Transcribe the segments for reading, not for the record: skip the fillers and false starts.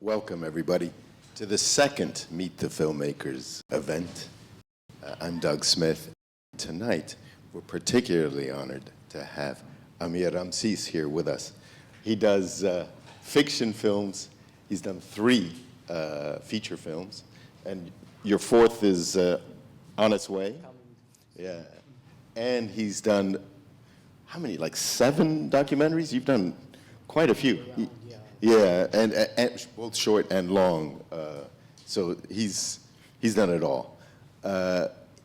Welcome, everybody, to the second Meet the Filmmakers event. I'm Doug Smith. Tonight, we're particularly honored to have Amir Ramses here with us. He does fiction films. He's done 3 feature films, and your 4th is on its way. Yeah, and he's done, how many, like 7 documentaries? You've done quite a few. Yeah, and both short and long. So he's done it all.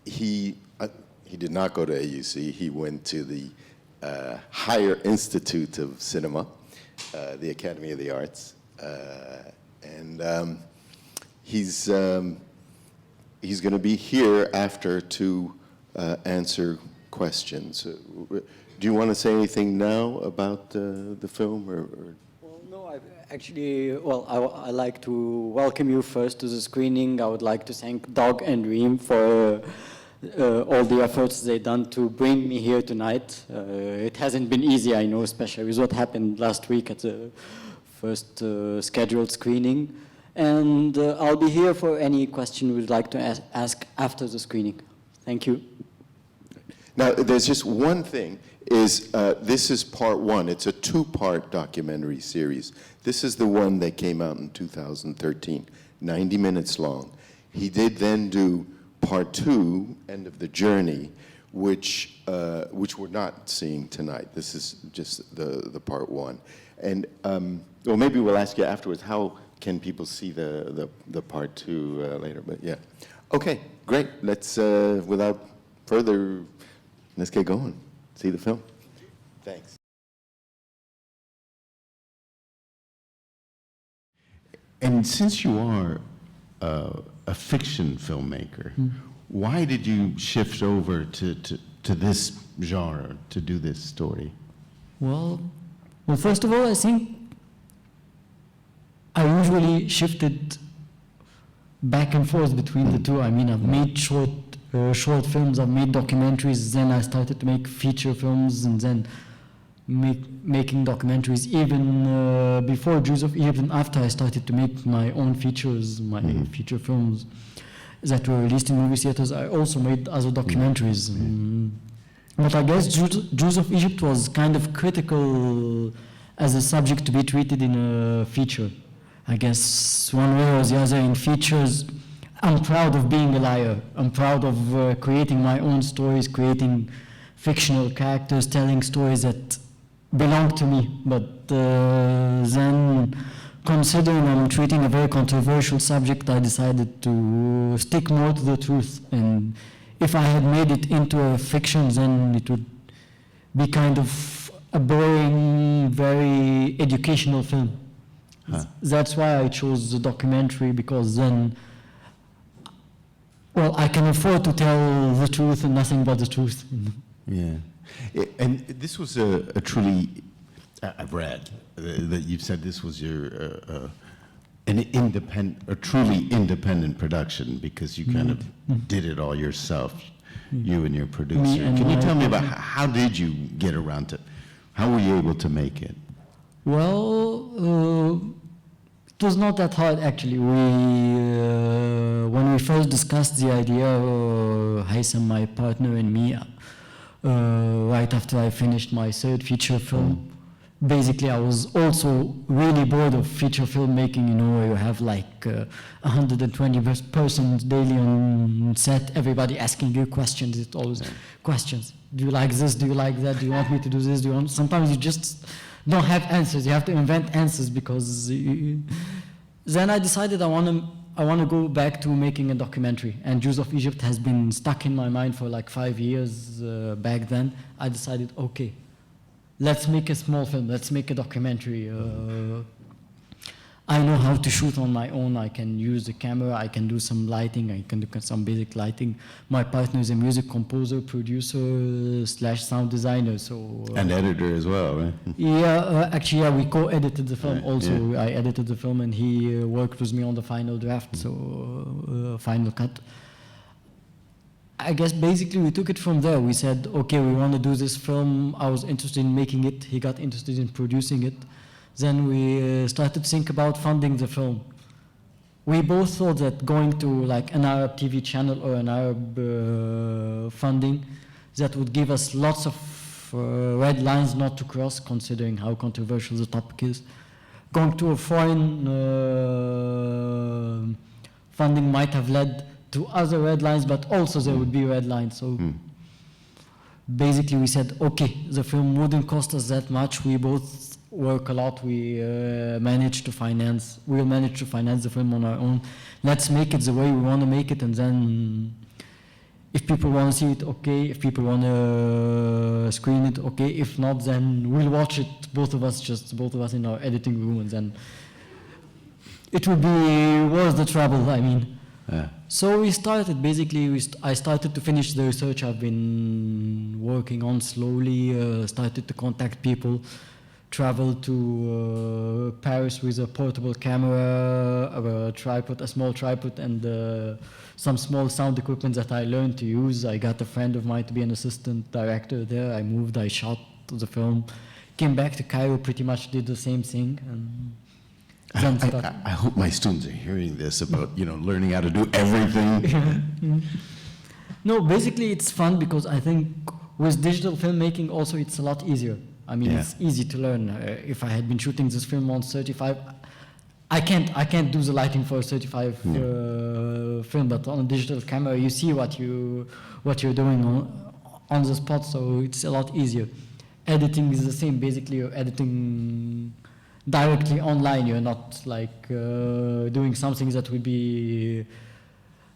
He did not go to AUC. He went to the Higher Institute of Cinema, the Academy of the Arts, and he's going to be here after to answer questions. Do you want to say anything now about the film, or? Actually, well, I like to welcome you first to the screening. I would like to thank Doug and Reem for all the efforts they've done to bring me here tonight. It hasn't been easy, I know, especially with what happened last week at the first scheduled screening. And I'll be here for any question you'd like to ask after the screening. Thank you. Now, there's just one thing. This is part 1. It's a 2-part documentary series. This is the one that came out in 2013, 90 minutes long. He did then do part 2, End of the Journey, which we're not seeing tonight. This is just the part 1. And well, maybe we'll ask you afterwards, how can people see the part 2 later? But yeah, okay, great. Let's without further, let's get going. See the film. Thanks. And since you are a fiction filmmaker, why did you shift over to this genre, to do this story? Well, first of all, I think I usually shifted back and forth between the two. I mean, I've made short films, I've made documentaries, then I started to make feature films, and then making documentaries even before Jews of Egypt, and after I started to make my own features, feature films that were released in movie theaters. I also made other documentaries. But I guess Jews of Egypt was kind of critical as a subject to be treated in a feature. I guess one way or the other in features, I'm proud of being a liar. I'm proud of creating my own stories, creating fictional characters, telling stories that belong to me. But then, considering I'm treating a very controversial subject, I decided to stick more to the truth. And if I had made it into a fiction, then it would be kind of a boring, very educational film. That's why I chose the documentary, because then, well, I can afford to tell the truth and nothing but the truth. Yeah. And this was a truly, I've read that you've said this was your, a truly independent production, because you kind of did it all yourself, you and your producer. Can you tell me about how did you get around to, how were you able to make it? Well, it was not that hard, actually. When we first discussed the idea, Haitham, my partner, and me, right after I finished my 3rd feature film, basically I was also really bored of feature filmmaking, you know, where you have like 120 persons daily on set, everybody asking you questions. It's always questions. Do you like this? Do you like that? Do you want me to do this? Do you want? Sometimes you just don't have answers. You have to invent answers, because then I decided I want to go back to making a documentary. And Jews of Egypt has been stuck in my mind for like 5 years back then. I decided, okay, let's make a small film. Let's make a documentary. I know how to shoot on my own. I can use the camera. I can do some lighting. I can do some basic lighting. My partner is a music composer, producer / sound designer. So and editor as well, right? Yeah, actually, yeah, we co-edited the film. Also, I edited the film, and he worked with me on the final draft, so final cut. I guess basically we took it from there. We said, okay, we want to do this film. I was interested in making it. He got interested in producing it. Then we started to think about funding the film. We both thought that going to like an Arab TV channel or an Arab funding, that would give us lots of red lines not to cross, considering how controversial the topic is. Going to a foreign funding might have led to other red lines, but also there would be red lines. So basically we said, okay, the film wouldn't cost us that much. We both work a lot. We'll manage to finance the film on our own. Let's make it the way we want to make it, and then if people want to see it, okay. If people want to screen it, okay. If not, then we'll watch it, both of us in our editing room, and then it would be worth the trouble, I mean. So we started, basically, I started to finish the research I've been working on slowly, started to contact people, traveled to Paris with a portable camera, a tripod, a small tripod, and some small sound equipment that I learned to use. I got a friend of mine to be an assistant director there. I moved, I shot the film, came back to Cairo, pretty much did the same thing. And then started. I hope my students are hearing this about, learning how to do everything. No, basically it's fun because I think with digital filmmaking also it's a lot easier. I mean, it's easy to learn. If I had been shooting this film on 35, I can't do the lighting for a 35 film, but on a digital camera, you see what you're doing on the spot, so it's a lot easier. Editing is the same. Basically, you're editing directly online. You're not like doing something that would be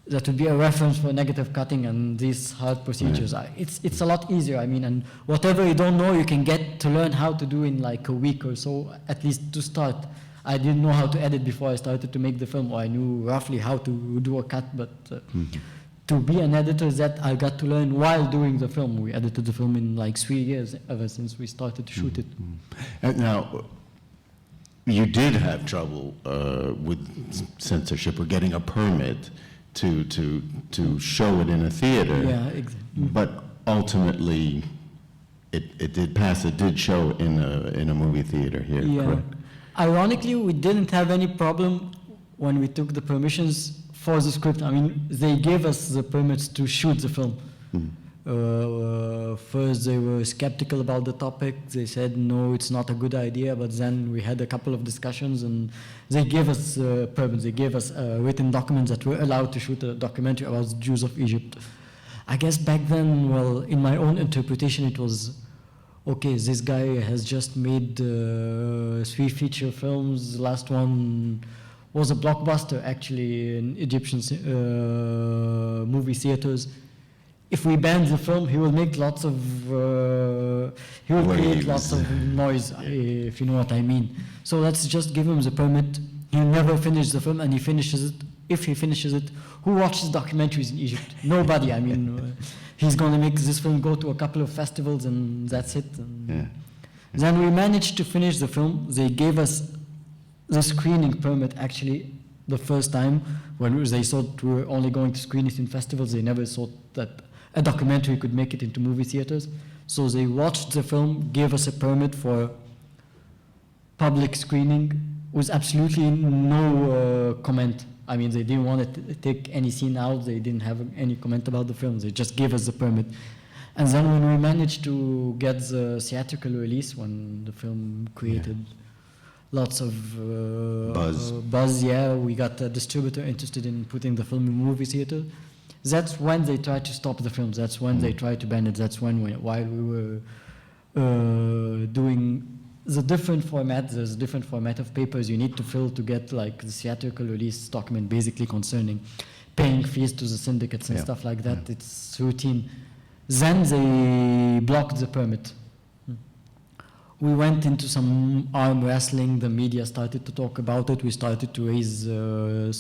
a reference for negative cutting and these hard procedures. It's a lot easier, I mean, and whatever you don't know, you can get to learn how to do in like a week or so, at least to start. I didn't know how to edit before I started to make the film, or I knew roughly how to do a cut, but to be an editor, that I got to learn while doing the film. We edited the film in like 3 years, ever since we started to shoot it. And now, you did have trouble with censorship or getting a permit to show it in a theater. Yeah, exactly. But ultimately, it did pass. It did show in a movie theater here. Yeah. Correct? Ironically, we didn't have any problem when we took the permissions for the script. I mean, they gave us the permits to shoot the film. First, they were skeptical about the topic. They said, no, it's not a good idea. But then we had a couple of discussions, and they gave us permits. They gave us written documents that we're allowed to shoot a documentary about the Jews of Egypt. I guess back then, well, in my own interpretation, it was, okay, this guy has just made 3 feature films. The last one was a blockbuster, actually, in Egyptian movie theaters. If we ban the film, he will make lots of, he will create lots of noise, if you know what I mean. So let's just give him the permit. He'll never finish the film, and he finishes it. If he finishes it, who watches documentaries in Egypt? Nobody. I mean, he's going to make this film go to a couple of festivals, and that's it. And then we managed to finish the film. They gave us the screening permit, actually, the first time, when they thought we were only going to screen it in festivals. They never thought that a documentary could make it into movie theaters. So they watched the film, gave us a permit for public screening with absolutely no comment. I mean, they didn't want to take any scene out. They didn't have any comment about the film. They just gave us the permit. And then when we managed to get the theatrical release, when the film created lots of buzz, we got a distributor interested in putting the film in movie theater. That's when they tried to stop the film. That's when they tried to ban it. That's when while we were doing the different format, there's a different format of papers you need to fill to get like the theatrical release document, basically concerning paying fees to the syndicates and stuff like that. It's routine. Then they blocked the permit. We went into some arm wrestling. The media started to talk about it. We started to raise a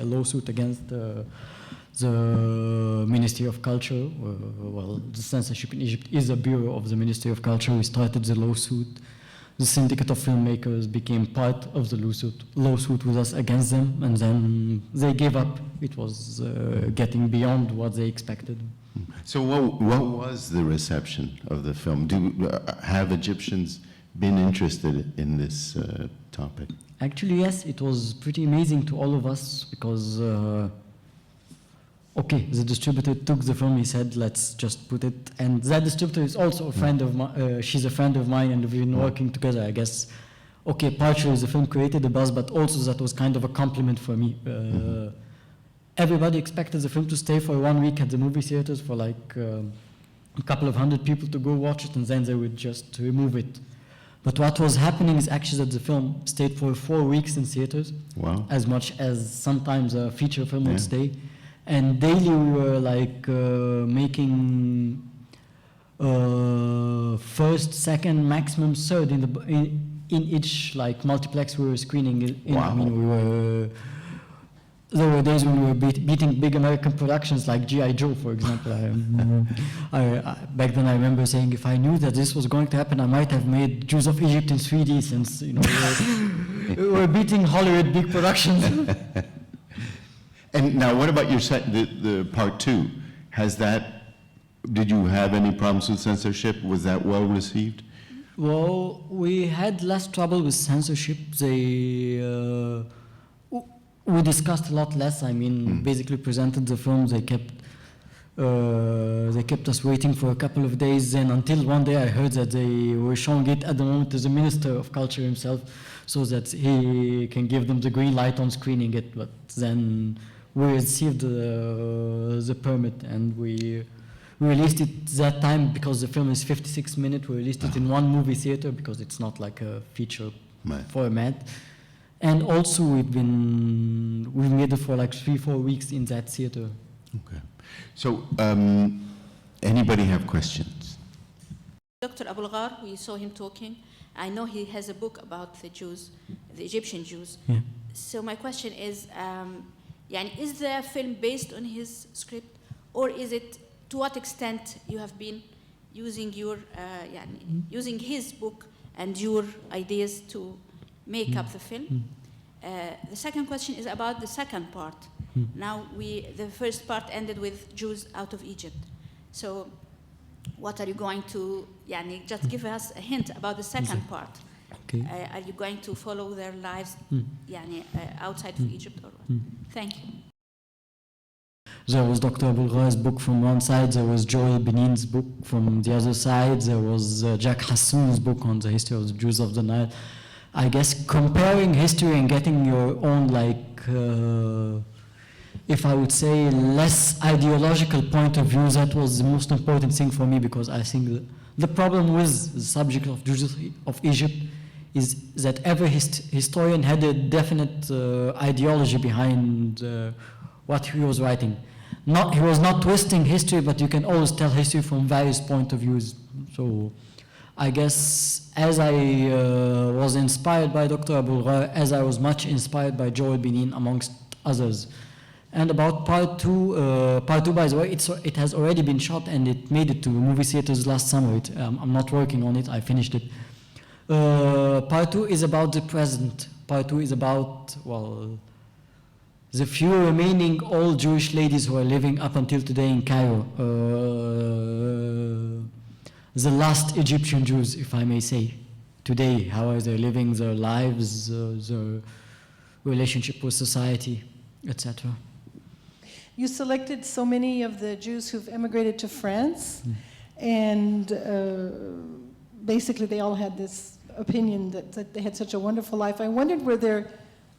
lawsuit against the Ministry of Culture. Well, the censorship in Egypt is a bureau of the Ministry of Culture. We started the lawsuit. The syndicate of filmmakers became part of the lawsuit with us against them, and then they gave up. It was getting beyond what they expected. So what was the reception of the film? Have Egyptians been interested in this topic? Actually, yes, it was pretty amazing to all of us because, okay, the distributor took the film, he said, let's just put it, and that distributor is also a friend of mine, she's a friend of mine, and we've been working together, I guess. Okay, partially the film created a buzz, but also that was kind of a compliment for me. Everybody expected the film to stay for 1 week at the movie theaters for like a couple of hundred people to go watch it, and then they would just remove it. But what was happening is actually that the film stayed for 4 weeks in theaters, Wow. as much as sometimes a feature film would stay. And daily we were like making first, second, maximum third in each like multiplex we were screening in. Wow. I mean, there were days when we were beating big American productions like G.I. Joe, for example. Back then I remember saying if I knew that this was going to happen, I might have made Jews of Egypt in 3D, since you know we were beating Hollywood big productions. And now, what about your the part 2? Did you have any problems with censorship? Was that well received? Well, we had less trouble with censorship. We discussed a lot less. I mean, basically presented the film. They kept us waiting for a couple of days. Then until one day I heard that they were showing it at the moment to the Minister of Culture himself, so that he can give them the green light on screening it. But then we received the permit, and we released it that time because the film is 56 minutes. We released it in one movie theater because it's not like a feature format. And also we've made it for like 3-4 weeks in that theater. Okay. So, anybody have questions? Dr. Abul Ghar, we saw him talking. I know he has a book about the Jews, the Egyptian Jews. Yeah. So my question is, is the film based on his script, or is it, to what extent you have been using using his book and your ideas to make up the film? The second question is about the second part. Now the first part ended with Jews out of Egypt. So what are you going to, just give us a hint about the second part. Okay. Are you going to follow their lives outside of Egypt or what? Thank you. There was Dr. Abul Ghar's book from one side, there was Joel Benin's book from the other side, there was Jack Hassoun's book on the history of the Jews of the Nile. I guess comparing history and getting your own, if I would say, less ideological point of view, that was the most important thing for me, because I think the problem with the subject of Jews of Egypt is that every historian had a definite ideology behind what he was writing. He was not twisting history, but you can always tell history from various point of views. So I guess as I was inspired by Dr. Abul Ghar, as I was much inspired by Joel Benin, amongst others. And about part two, by the way, it has already been shot and it made it to movie theaters last summer. I'm not working on it, I finished it. Part two is about the present. Part two is about, well, the few remaining old Jewish ladies who are living up until today in Cairo. The last Egyptian Jews, if I may say, today, how are they living their lives, their relationship with society, etc. You selected so many of the Jews who've emigrated to France, and basically they all had this opinion that they had such a wonderful life. I wondered, were there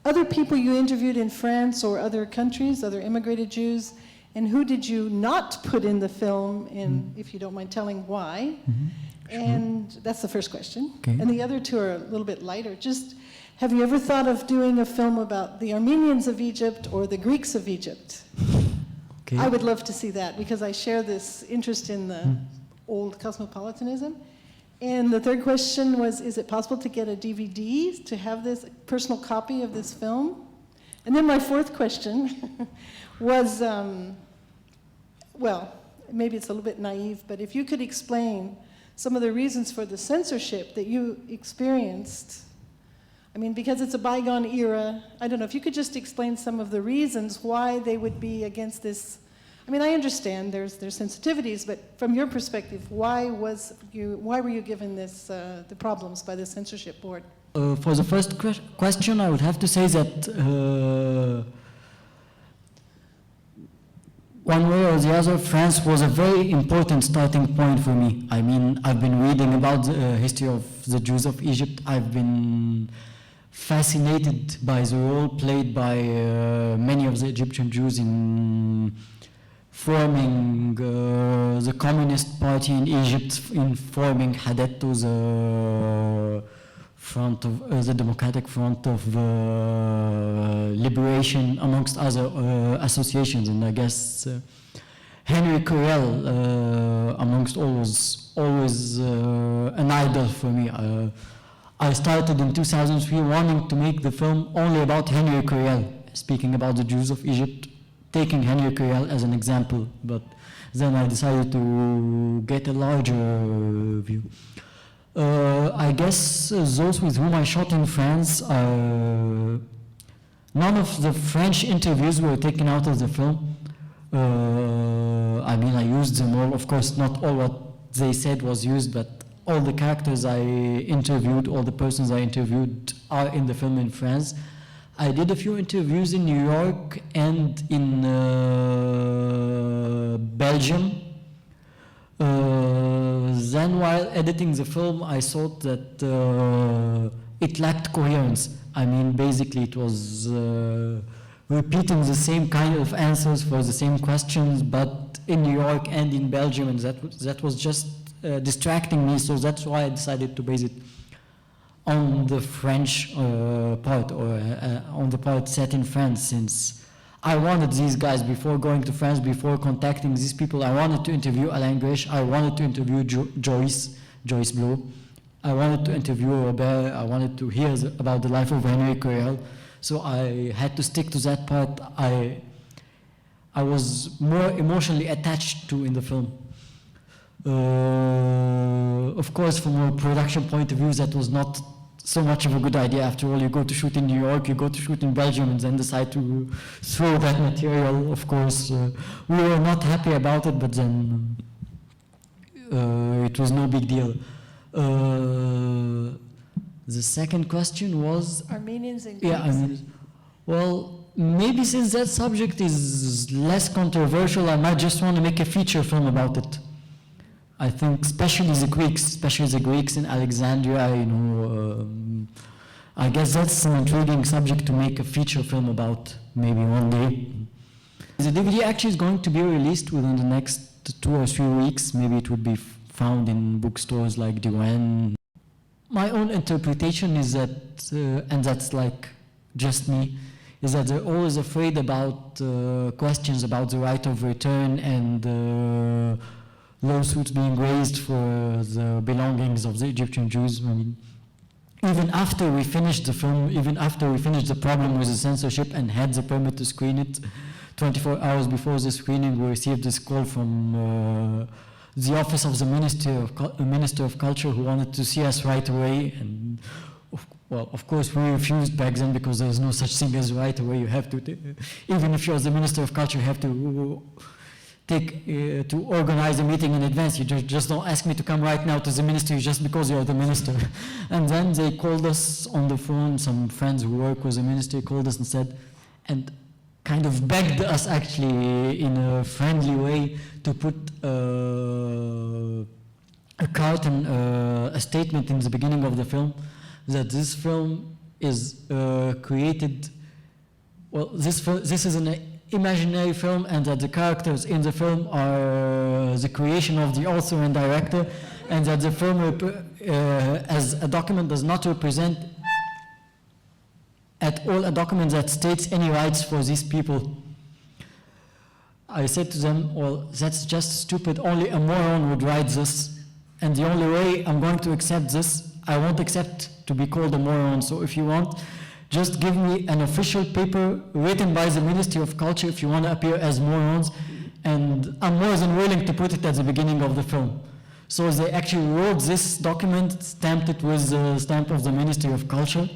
other people you interviewed in France or other countries, other immigrated Jews, and who did you not put in the film, and if you don't mind telling why? Sure. And that's the first question. Okay. And the other two are a little bit lighter. Just, have you ever thought of doing a film about the Armenians of Egypt or the Greeks of Egypt? Okay. I would love to see that, because I share this interest in the old cosmopolitanism. And the third question was, is it possible to get a DVD to have this personal copy of this film? And then my fourth question was, well, maybe it's a little bit naive, but if you could explain some of the reasons for the censorship that you experienced. I mean, because it's a bygone era, I don't know, if you could just explain some of the reasons why they would be against this I mean, I understand there's sensitivities, but from your perspective, why were you given this, the problems by the censorship board? For the first question, I would have to say that one way or the other, France was a very important starting point for me. I mean, I've been reading about the history of the Jews of Egypt. I've been fascinated by the role played by many of the Egyptian Jews in forming the Communist Party in Egypt, in forming Hadetto, the front of the Democratic Front of Liberation, amongst other associations. And I guess Henry Corell, amongst all, was always an idol for me. I started in 2003 wanting to make the film only about Henry Corell, speaking about the Jews of Egypt, taking Henry Corell as an example, but then I decided to get a larger view. I guess those with whom I shot in France, none of the French interviews were taken out of the film. I mean, I used them all. Of course, not all what they said was used, but all the characters I interviewed, all the persons I interviewed are in the film in France. I did a few interviews in New York and in Belgium. Then while editing the film, I thought that it lacked coherence. I mean, basically it was repeating the same kind of answers for the same questions, but in New York and in Belgium, and that was just distracting me, so that's why I decided to base it on the French part, or on the part set in France, since I wanted these guys, before going to France, before contacting these people, I wanted to interview Alain Grèche, I wanted to interview Joyce Blow, I wanted to interview Robert, I wanted to hear about the life of Henry Corell, so I had to stick to that part I was more emotionally attached to in the film. Of course, from a production point of view, that was not so much of a good idea. After all, you go to shoot in New York, you go to shoot in Belgium, and then decide to throw that material. Of course, we were not happy about it, but then it was no big deal. The second question was Armenians and yeah, Greeks. Well, maybe since that subject is less controversial, I might just want to make a feature film about it. I think especially the Greeks in Alexandria, you know, I guess that's an intriguing subject to make a feature film about, maybe one day. The DVD actually is going to be released within the next 2 or 3 weeks. Maybe it would be found in bookstores like Diwan. My own interpretation is that, and that's like just me, is that they're always afraid about questions about the right of return and lawsuits being raised for the belongings of the Egyptian Jews. I mean, even after we finished the film, even after we finished the problem with the censorship and had the permit to screen it, 24 hours before the screening, we received this call from the office of the Minister of Culture, who wanted to see us right away. And well, of course, we refused back then because there's no such thing as right away. You have to, even if you're the Minister of Culture, you have to to organize a meeting in advance. You just don't ask me to come right now to the ministry just because you're the minister. And then they called us on the phone, some friends who work with the ministry called us and said, and kind of begged us actually in a friendly way to put a carton, a statement in the beginning of the film that this film is created, well, this is an imaginary film, and that the characters in the film are the creation of the author and director, and that the film as a document does not represent at all a document that states any rights for these people. I said to them, well, that's just stupid, only a moron would write this, and the only way I'm going to accept this, I won't accept to be called a moron, so if you want, just give me an official paper written by the Ministry of Culture if you want to appear as morons, and I'm more than willing to put it at the beginning of the film. So they actually wrote this document, stamped it with the stamp of the Ministry of Culture,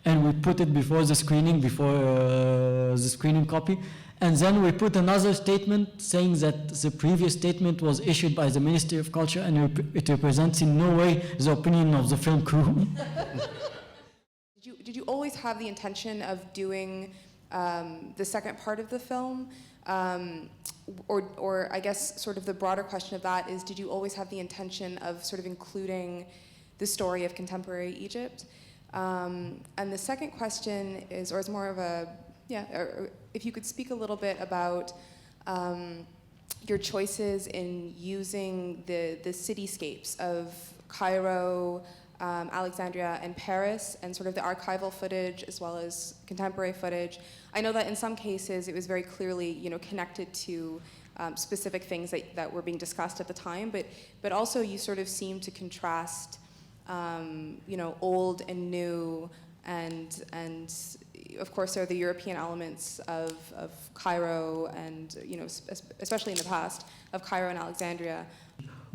and we put it before the screening, before the screening copy. And then we put another statement saying that the previous statement was issued by the Ministry of Culture and it represents in no way the opinion of the film crew. Did you always have the intention of doing the second part of the film? Or I guess sort of the broader question of that is, did you always have the intention of sort of including the story of contemporary Egypt? And the second question is, or it's more of a, or if you could speak a little bit about your choices in using the cityscapes of Cairo, Alexandria, and Paris, and sort of the archival footage as well as contemporary footage. I know that in some cases it was very clearly, connected to specific things that were being discussed at the time, but also you sort of seem to contrast, old and new, and of course there are the European elements of Cairo and, especially in the past, of Cairo and Alexandria.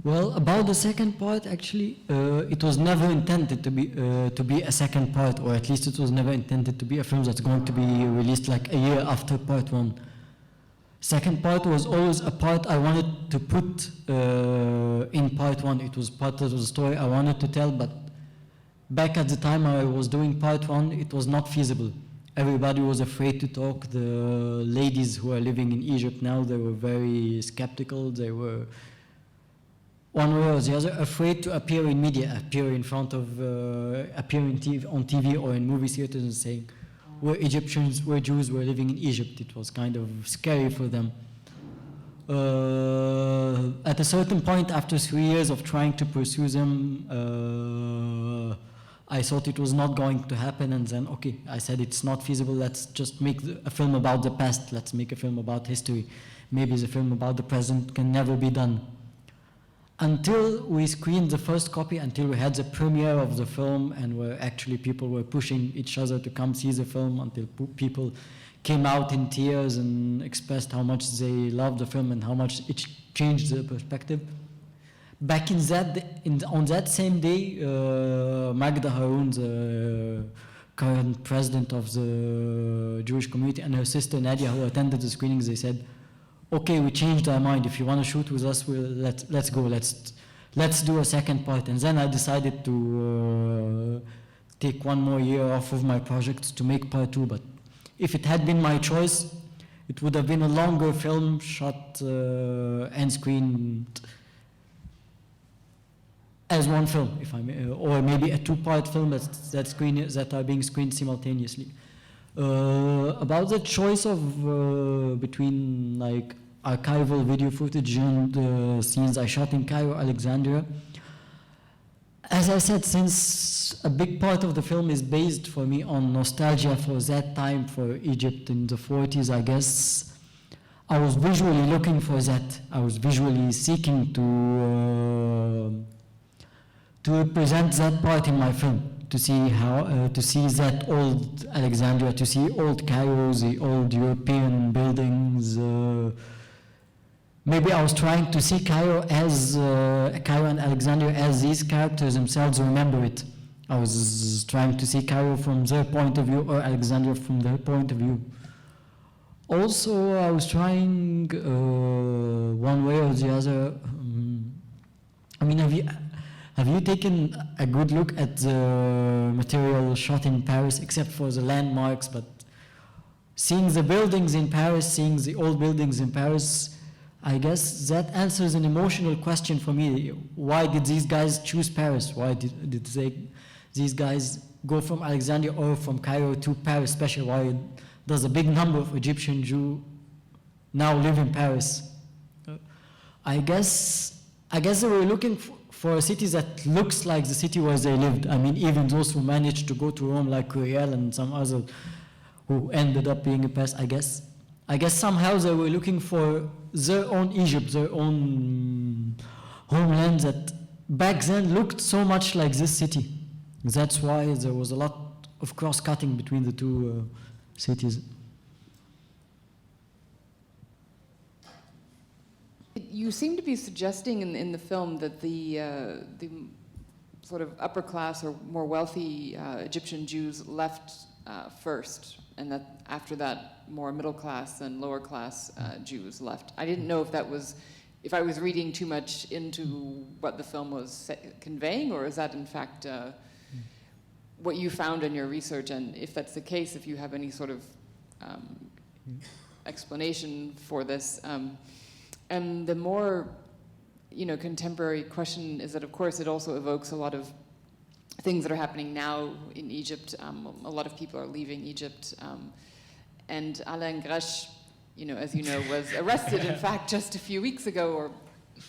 Well, about the second part, actually, it was never intended to be a second part, or at least it was never intended to be a film that's going to be released like a year after part one. Second part was always a part I wanted to put in part one. It was part of the story I wanted to tell, but back at the time I was doing part one, it was not feasible. Everybody was afraid to talk. The ladies who are living in Egypt now, they were very skeptical. They were, one way or the other, afraid to appear in media, appear in front of, appear on TV or in movie theaters and saying, we're Egyptians, we're Jews, we're living in Egypt. It was kind of scary for them. At a certain point, after 3 years of trying to pursue them, I thought it was not going to happen, and then, okay, I said it's not feasible, let's just make a film about the past, let's make a film about history. Maybe the film about the present can never be done. Until we screened the first copy, until we had the premiere of the film, and where actually people were pushing each other to come see the film, until people came out in tears and expressed how much they loved the film and how much it changed their perspective. Back on that same day, Magda Haroun, the current president of the Jewish community, and her sister Nadia, who attended the screenings, they said, okay, we changed our mind. If you want to shoot with us, let's go. Let's do a second part. And then I decided to take 1 more year off of my project to make part 2. But if it had been my choice, it would have been a longer film shot and screened as one film, if I may, or maybe a 2-part film that are being screened simultaneously. About the choice of between like archival video footage and scenes I shot in Cairo, Alexandria, as I said, since a big part of the film is based for me on nostalgia for that time, for Egypt in the 40s, I guess, I was visually looking for that. I was visually seeking to represent that part in my film, to see how, to see that old Alexandria, to see old Cairo, the old European buildings. Maybe I was trying to see Cairo as, Cairo and Alexandria as these characters themselves remember it. I was trying to see Cairo from their point of view or Alexandria from their point of view. Also, I was trying one way or the other, I mean, have you taken a good look at the material shot in Paris, except for the landmarks, but seeing the buildings in Paris, seeing the old buildings in Paris, I guess that answers an emotional question for me. Why did these guys choose Paris? Why did these guys go from Alexandria or from Cairo to Paris, especially? Why does a big number of Egyptian Jews now live in Paris? I guess they were looking for a city that looks like the city where they lived. I mean, even those who managed to go to Rome, like Curiel and some others who ended up being in Paris, I guess somehow they were looking for their own Egypt, their own homeland that back then looked so much like this city. That's why there was a lot of cross-cutting between the two cities. You seem to be suggesting in the film that the sort of upper class or more wealthy Egyptian Jews left first, and that after that more middle class and lower class Jews left. I didn't know if that was, if I was reading too much into what the film was conveying, or is that in fact what you found in your research, and if that's the case, if you have any sort of explanation for this. And the more, contemporary question is that, of course, it also evokes a lot of things that are happening now in Egypt. A lot of people are leaving Egypt. And Alain Gresh, as you know, was arrested, in fact, just a few weeks ago, or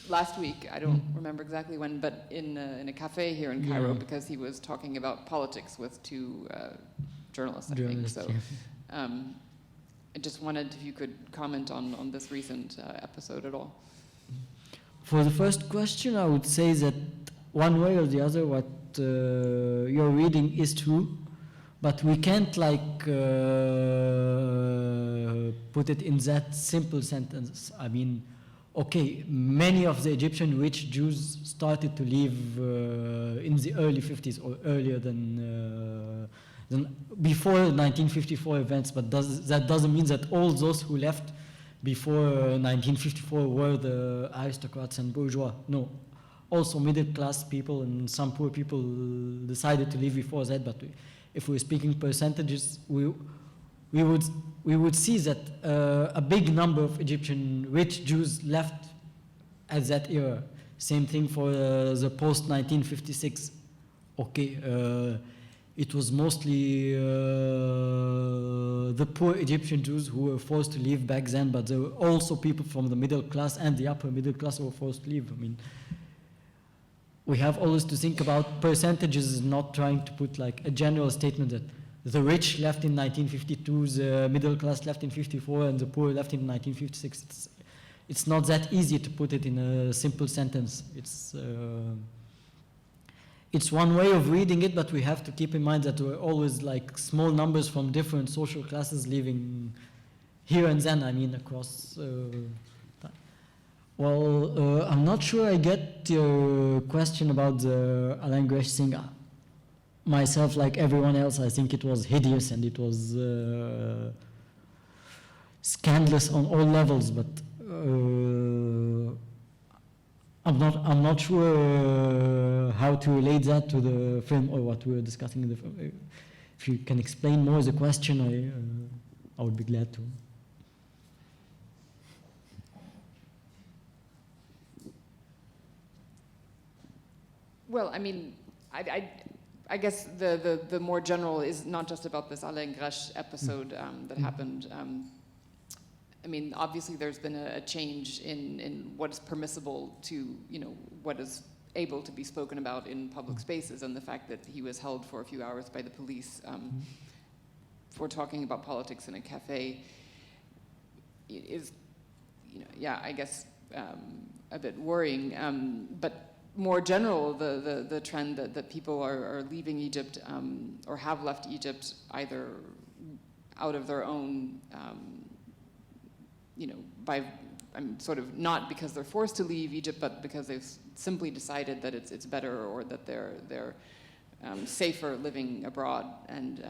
last week, I don't remember exactly when, but in a cafe here in Cairo, because he was talking about politics with two journalists, I think. So I just wondered if you could comment on this recent episode at all. For the first question, I would say that one way or the other, what you're reading is true, but we can't put it in that simple sentence. I mean, okay, many of the Egyptian rich Jews started to leave in the early 50s or earlier than before 1954 events, but that doesn't mean that all those who left before 1954 were the aristocrats and bourgeois. No, also middle class people and some poor people decided to leave before that, but if we're speaking percentages, we would see that a big number of Egyptian rich Jews left at that era. Same thing for the post-1956. Okay, it was mostly the poor Egyptian Jews who were forced to leave back then, but there were also people from the middle class and the upper middle class who were forced to leave. I mean, we have always to think about percentages, not trying to put a general statement that the rich left in 1952, the middle class left in 54, and the poor left in 1956. It's not that easy to put it in a simple sentence. It's one way of reading it, but we have to keep in mind that there are always small numbers from different social classes leaving here and then, I mean, across time. Well, I'm not sure I get your question about the Alain Gresh thing. Myself, like everyone else, I think it was hideous and it was scandalous on all levels, but I'm not sure how to relate that to the film or what we were discussing in the film. If you can explain more the question, I would be glad to. Well, I mean, I guess the more general is not just about this Alain Gresh episode that happened. I mean, obviously there's been a change in what is permissible to, what is able to be spoken about in public spaces, and the fact that he was held for a few hours by the police for talking about politics in a cafe is, I guess a bit worrying. But more general, the trend that people are leaving Egypt or have left Egypt either out of their own sort of not because they're forced to leave Egypt, but because they've simply decided that it's better, or that they're safer living abroad, and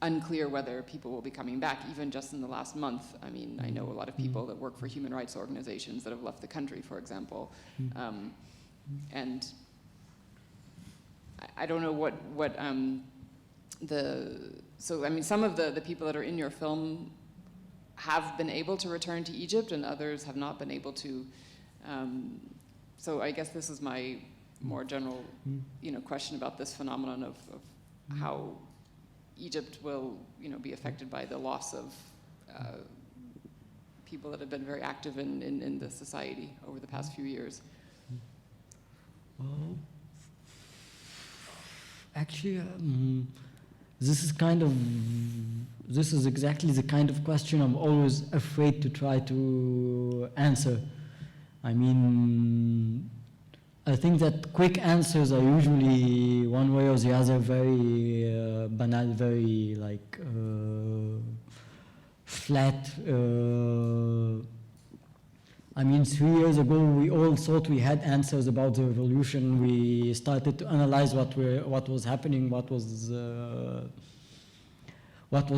unclear whether people will be coming back. Even just in the last month, I mean, I know a lot of people that work for human rights organizations that have left the country, for example, and I don't know what so I mean, some of the people that are in your film have been able to return to Egypt, and others have not been able to. So I guess this is my more general, question about this phenomenon of how Egypt will, be affected by the loss of people that have been very active in the society over the past few years. Well, actually, this is exactly the kind of question I'm always afraid to try to answer. I mean, I think that quick answers are usually one way or the other very banal, very flat. I mean, 3 years ago, we all thought we had answers about the revolution. We started to analyze what was happening, what was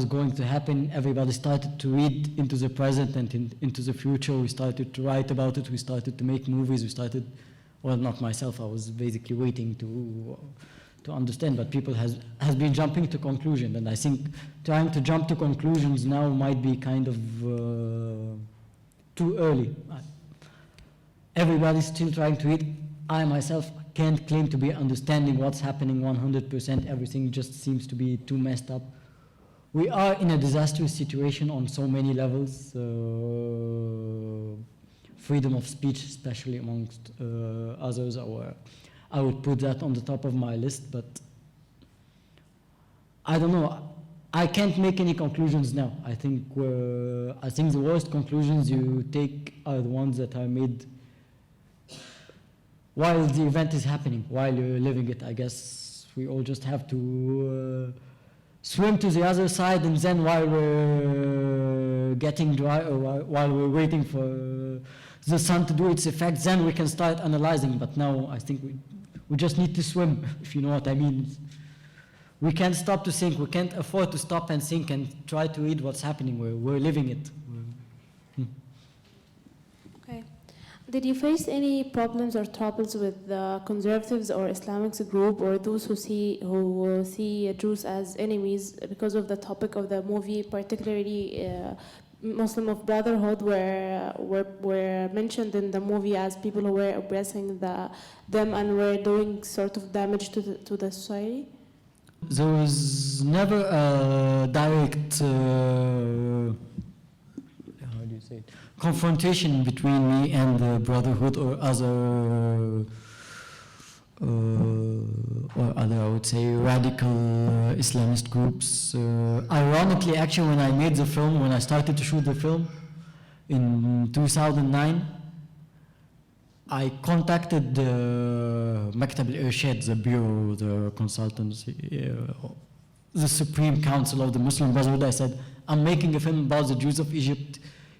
going to happen. Everybody started to read into the present and into the future. We started to write about it. We started to make movies. We started, well, not myself. I was basically waiting to understand, but people has been jumping to conclusions, and I think trying to jump to conclusions now might be kind of too early. Everybody's still trying to read. I myself can't claim to be understanding what's happening 100%. Everything just seems to be too messed up. We are in a disastrous situation on so many levels. Freedom of speech, especially amongst others, I would put that on the top of my list, but I don't know. I can't make any conclusions now. I think the worst conclusions you take are the ones that are made while the event is happening, while you're living it. I guess we all just have to swim to the other side, and then while we're getting dry, or while we're waiting for the sun to do its effect, then we can start analyzing. But now I think we just need to swim, if you know what I mean. We can't stop to think. We can't afford to stop and think and try to read what's happening. We're living it. Okay. Did you face any problems or troubles with the conservatives or Islamic group, or those who see Jews as enemies because of the topic of the movie, particularly Muslim of Brotherhood, were mentioned in the movie as people who were oppressing them and were doing sort of damage to the society? There was never a direct how do you say it? Confrontation between me and the Brotherhood or other I would say, radical Islamist groups. Ironically, actually, when I made the film, when I started to shoot the film in 2009, I contacted the Maktab al-Irshad, the bureau, the consultancy, the Supreme Council of the Muslim Brotherhood. I said, I'm making a film about the Jews of Egypt.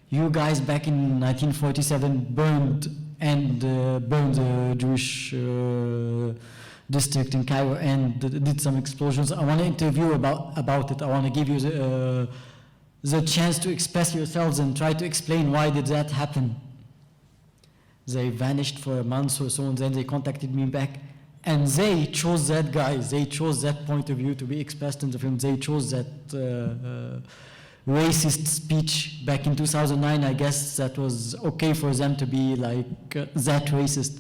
You guys back in 1947 burned the Jewish district in Cairo and did some explosions. I want to interview about it. I want to give you the chance to express yourselves and try to explain why did that happen. They vanished for a month or so, and then they contacted me back, and they chose that guy. They chose that point of view to be expressed in the film. They chose that racist speech back in 2009. I guess that was okay for them to be like that racist.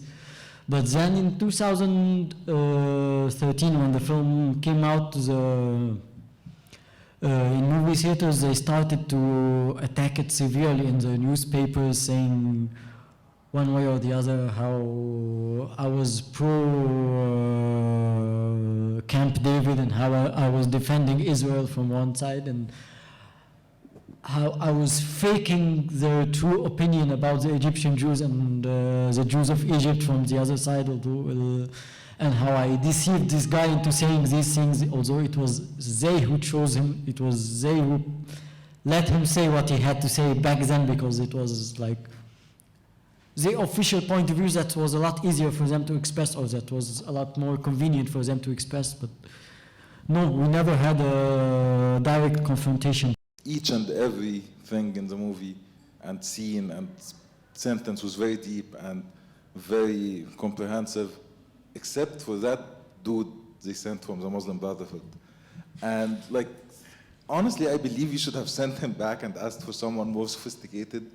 But then in 2013, when the film came out in movie theaters, they started to attack it severely in the newspapers, saying one way or the other how I was pro Camp David and how I was defending Israel from one side, and how I was faking their true opinion about the Egyptian Jews and the Jews of Egypt from the other side, and how I deceived this guy into saying these things, although it was they who chose him. It was they who let him say what he had to say back then, because it was like the official point of view that was a lot easier for them to express, or that was a lot more convenient for them to express. But no, we never had a direct confrontation. Each and every thing in the movie and scene and sentence was very deep and very comprehensive, except for that dude they sent from the Muslim Brotherhood. And like, honestly, I believe you should have sent him back and asked for someone more sophisticated.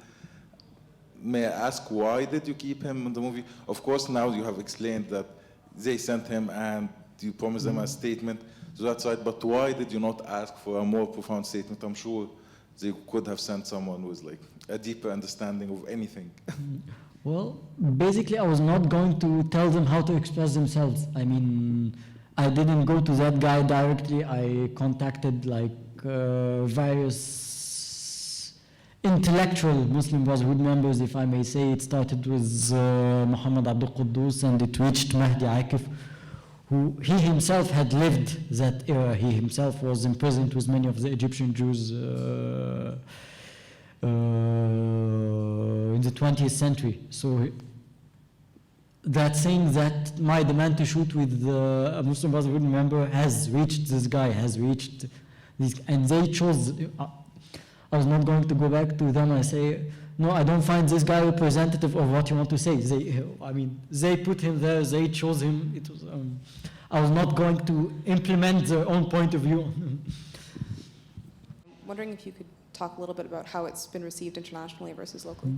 May I ask, why did you keep him in the movie? Of course, now you have explained that they sent him and you promised them a statement to that side, but why did you not ask for a more profound statement? I'm sure they could have sent someone with like a deeper understanding of anything. Well, basically, I was not going to tell them how to express themselves. I mean, I didn't go to that guy directly. I contacted like various intellectual Muslim Brotherhood members, if I may say. It started with Muhammad Abdul Quddus, and it reached Mahdi Akif, who he himself had lived that era. He himself was imprisoned with many of the Egyptian Jews in the 20th century. So that saying that my demand to shoot with a Muslim Brotherhood member has reached this guy, has reached this, and they chose. I was not going to go back to them and say, no, I don't find this guy representative of what you want to say. They put him there, they chose him. It was, I was not going to implement their own point of view. Wondering if you could talk a little bit about how it's been received internationally versus locally.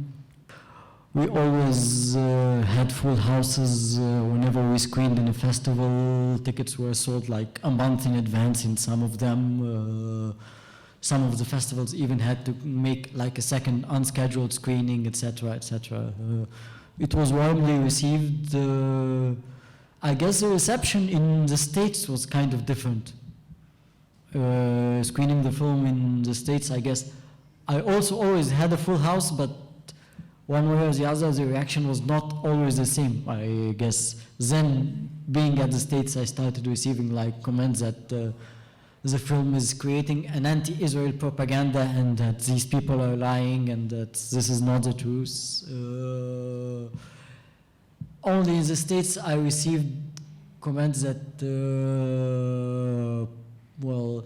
We always had full houses whenever we screened in a festival. Tickets were sold like a month in advance in some of them. Some of the festivals even had to make like a second unscheduled screening, etc., etc. It was warmly received. I guess the reception in the States was kind of different. Screening the film in the States, I guess, I also always had a full house, but one way or the other, the reaction was not always the same. I guess then, being at the States, I started receiving like comments that the film is creating an anti-Israel propaganda and that these people are lying and that this is not the truth. Only in the States I received comments that, well,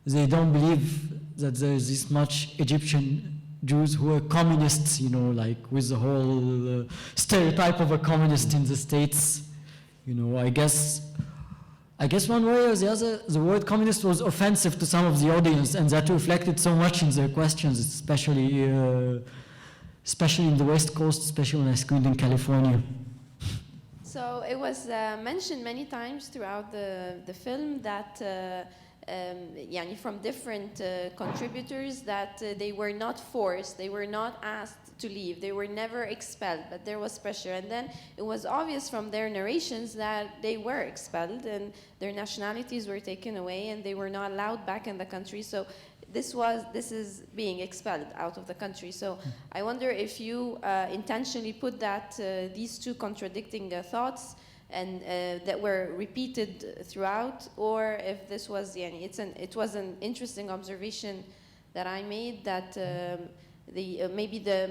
they don't believe that there is this much Egyptian Jews who are communists, you know, like with the whole stereotype of a communist in the States. You know, I guess one way or the other, the word communist was offensive to some of the audience, and that reflected so much in their questions, especially in the West Coast, especially when I screened in California. So it was mentioned many times throughout the film that from different contributors that they were not forced, they were not asked to leave, they were never expelled, but there was pressure. And then it was obvious from their narrations that they were expelled and their nationalities were taken away and they were not allowed back in the country. So this is being expelled out of the country. So I wonder if you intentionally put that these two contradicting thoughts and that were repeated throughout, or if this was it was an interesting observation that I made that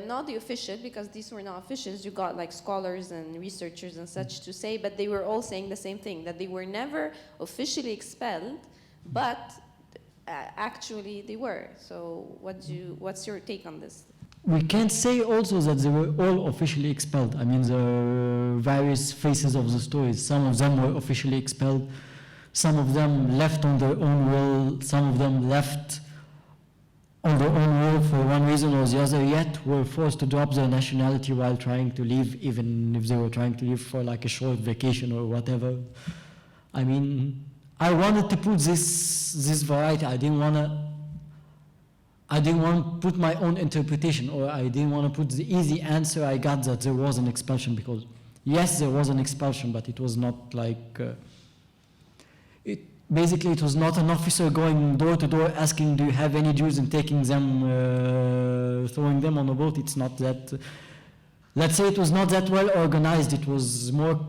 not the official, because these were not officials, you got like scholars and researchers and such to say, but they were all saying the same thing, that they were never officially expelled, but actually they were. So what's your take on this? We can't say also that they were all officially expelled. I mean, the various phases of the stories. Some of them were officially expelled. Some of them left on their own will. Some of them left on their own will for one reason or the other, yet were forced to drop their nationality while trying to leave, even if they were trying to leave for like a short vacation or whatever. I mean, I wanted to put this variety. I didn't want to put my own interpretation, or I didn't want to put the easy answer I got that there was an expulsion, because yes, there was an expulsion, but it was not like, basically it was not an officer going door to door asking, do you have any Jews, and taking them, throwing them on a boat. It's not that, let's say it was not that well organized. It was more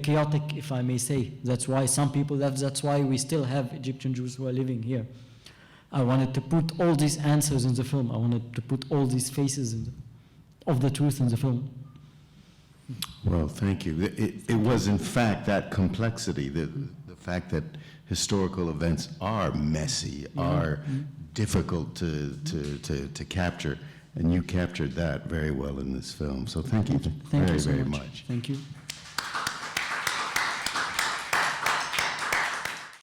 chaotic, if I may say. That's why some people left. That's why we still have Egyptian Jews who are living here. I wanted to put all these answers in the film. I wanted to put all these faces of the truth in the film. Well, thank you. It was, in fact, that complexity, the fact that historical events are messy, are difficult to capture, and you captured that very well in this film. So thank you Thank you very, so very much. much. Thank you.